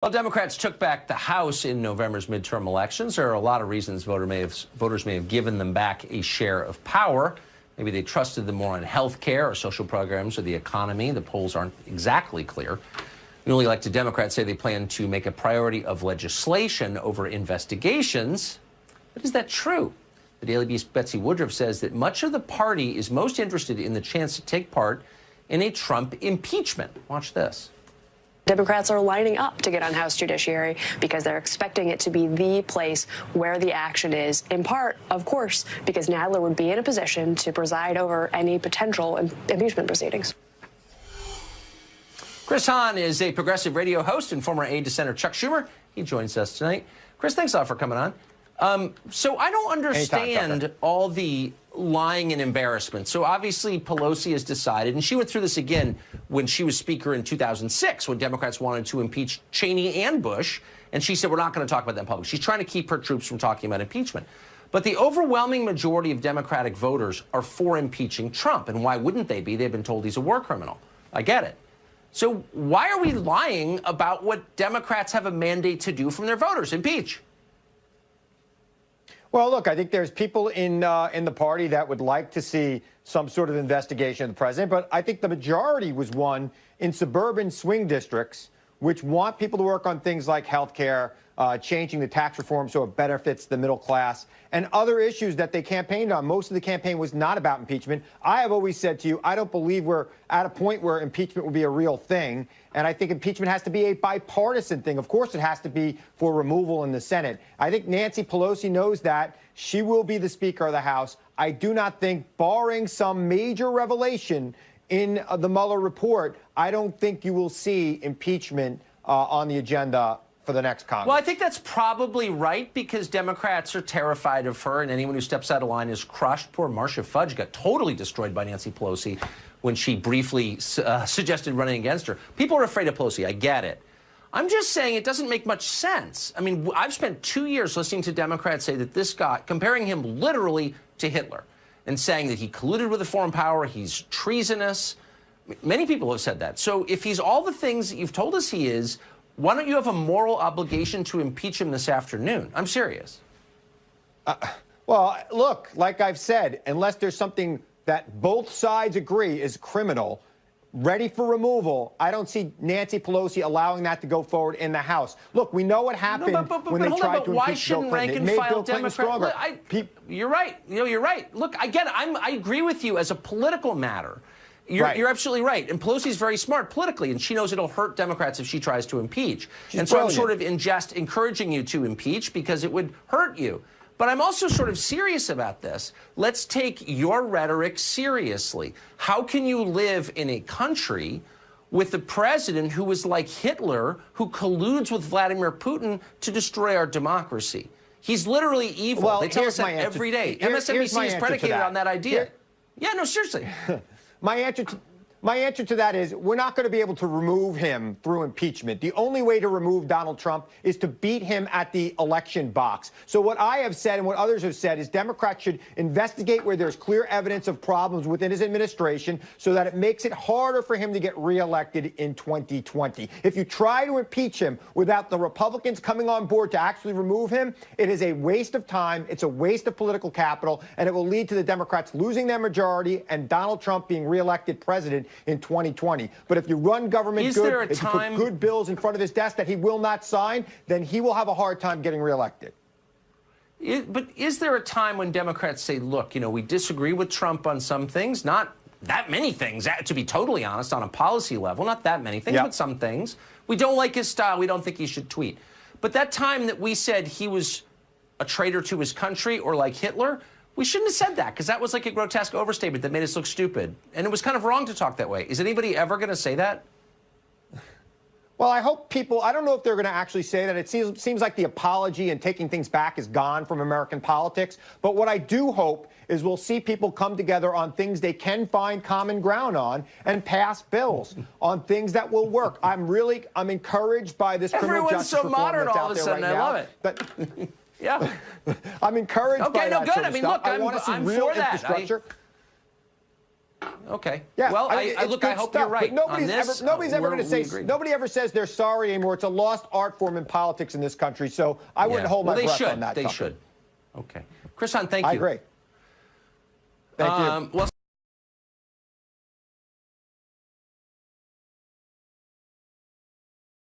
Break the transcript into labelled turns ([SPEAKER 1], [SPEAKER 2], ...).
[SPEAKER 1] Well, Democrats took back the House in November's midterm elections. There are a lot of reasons voters may have given them back a share of power. Maybe they trusted them more on health care or social programs or the economy. The polls aren't exactly clear. Newly elected Democrats say they plan to make a priority of legislation over investigations. But is that true? The Daily Beast's Betsy Woodruff says that much of the party is most interested in the chance to take part in a Trump impeachment. Watch this.
[SPEAKER 2] Democrats are lining up to get on House Judiciary because they're expecting it to be the place where the action is, in part, of course, because Nadler would be in a position to preside over any potential impeachment proceedings.
[SPEAKER 1] Chris Hahn is a progressive radio host and former aide to Senator Chuck Schumer. He joins us tonight. Chris, thanks a lot for coming on. So I don't understand all the lying and embarrassment. So obviously Pelosi has decided, and she went through this again when she was Speaker in 2006, when Democrats wanted to impeach Cheney and Bush, and she said, we're not going to talk about that in public. She's trying to keep her troops from talking about impeachment. But the overwhelming majority of Democratic voters are for impeaching Trump, and why wouldn't they be? They've been told he's a war criminal. I get it. So why are we lying about what Democrats have a mandate to do from their voters? Impeach.
[SPEAKER 3] Well, look, I think there's people in the party that would like to see some sort of investigation of the president, but I think the majority was won in suburban swing districts, which want people to work on things like health care, changing the tax reform so it benefits the middle class, and other issues that they campaigned on. Most of the campaign was not about impeachment. I have always said to you, I don't believe we're at a point where impeachment will be a real thing, and I think impeachment has to be a bipartisan thing. Of course, it has to be for removal in the Senate. I think Nancy Pelosi knows that. She will be the Speaker of the House. I do not think, barring some major revelation in the Mueller report, I don't think you will see impeachment on the agenda for the next Congress.
[SPEAKER 1] Well, I think that's probably right because Democrats are terrified of her, and anyone who steps out of line is crushed. Poor Marcia Fudge got totally destroyed by Nancy Pelosi when she briefly suggested running against her. People are afraid of Pelosi. I get it. I'm just saying it doesn't make much sense. I mean, I've spent 2 years listening to Democrats say that this guy, comparing him literally to Hitler, and saying that he colluded with a foreign power, he's treasonous. Many people have said that. So if he's all the things that you've told us he is, why don't you have a moral obligation to impeach him this afternoon? I'm serious.
[SPEAKER 3] Well, look, like I've said, unless there's something that both sides agree is criminal, ready for removal, I don't see Nancy Pelosi allowing that to go forward in the House. Look, we know what happened when they tried to impeach Bill Clinton. It made Bill Clinton stronger.
[SPEAKER 1] You're right. You're right. Look, I get it. I agree with you as a political matter. You're absolutely right. And Pelosi's very smart politically, and she knows it'll hurt Democrats if she tries to impeach. And so I'm sort of in jest encouraging you to impeach because it would hurt you. But I'm also sort of serious about this. Let's take your rhetoric seriously. How can you live in a country with a president who is like Hitler, who colludes with Vladimir Putin to destroy our democracy? He's literally evil.
[SPEAKER 3] Well,
[SPEAKER 1] they tell us that every day. MSNBC is predicated on that idea. Yeah, no, seriously.
[SPEAKER 3] My answer to that is we're not going to be able to remove him through impeachment. The only way to remove Donald Trump is to beat him at the election box. So what I have said and what others have said is Democrats should investigate where there's clear evidence of problems within his administration so that it makes it harder for him to get reelected in 2020. If you try to impeach him without the Republicans coming on board to actually remove him, it is a waste of time, it's a waste of political capital, and it will lead to the Democrats losing their majority and Donald Trump being reelected president in 2020. But if you run government good, if you put good bills in front of his desk that he will not sign, then he will have a hard time getting reelected.
[SPEAKER 1] But is there a time when Democrats say, look, you know, we disagree with Trump on some things, not that many things, to be totally honest, on a policy level, not that many things, but some things. We don't like his style. We don't think he should tweet. But that time that we said he was a traitor to his country or like Hitler, we shouldn't have said that because that was like a grotesque overstatement that made us look stupid. And it was kind of wrong to talk that way. Is anybody ever going to say that?
[SPEAKER 3] Well, I hope people, I don't know if they're going to actually say that. It seems like the apology and taking things back is gone from American politics. But what I do hope is we'll see people come together on things they can find common ground on and pass bills on things that will work. I'm encouraged by this criminal justice reform that's out there right now. I love it. But,
[SPEAKER 1] yeah.
[SPEAKER 3] I'm encouraged by that.
[SPEAKER 1] Okay, no, good.
[SPEAKER 3] Sort of
[SPEAKER 1] I mean,
[SPEAKER 3] stuff.
[SPEAKER 1] look,
[SPEAKER 3] I want to see real infrastructure.
[SPEAKER 1] Okay.
[SPEAKER 3] Yeah.
[SPEAKER 1] Well, I
[SPEAKER 3] it's
[SPEAKER 1] look,
[SPEAKER 3] good
[SPEAKER 1] I hope
[SPEAKER 3] stuff,
[SPEAKER 1] you're right.
[SPEAKER 3] but
[SPEAKER 1] On this,
[SPEAKER 3] nobody's ever going to say.
[SPEAKER 1] agree.
[SPEAKER 3] Nobody ever says they're sorry anymore. It's a lost art form in politics in this country. So I wouldn't hold my breath on that.
[SPEAKER 1] They should. Okay. Chris Hahn, thank you.
[SPEAKER 3] I agree. Thank you.
[SPEAKER 1] Well.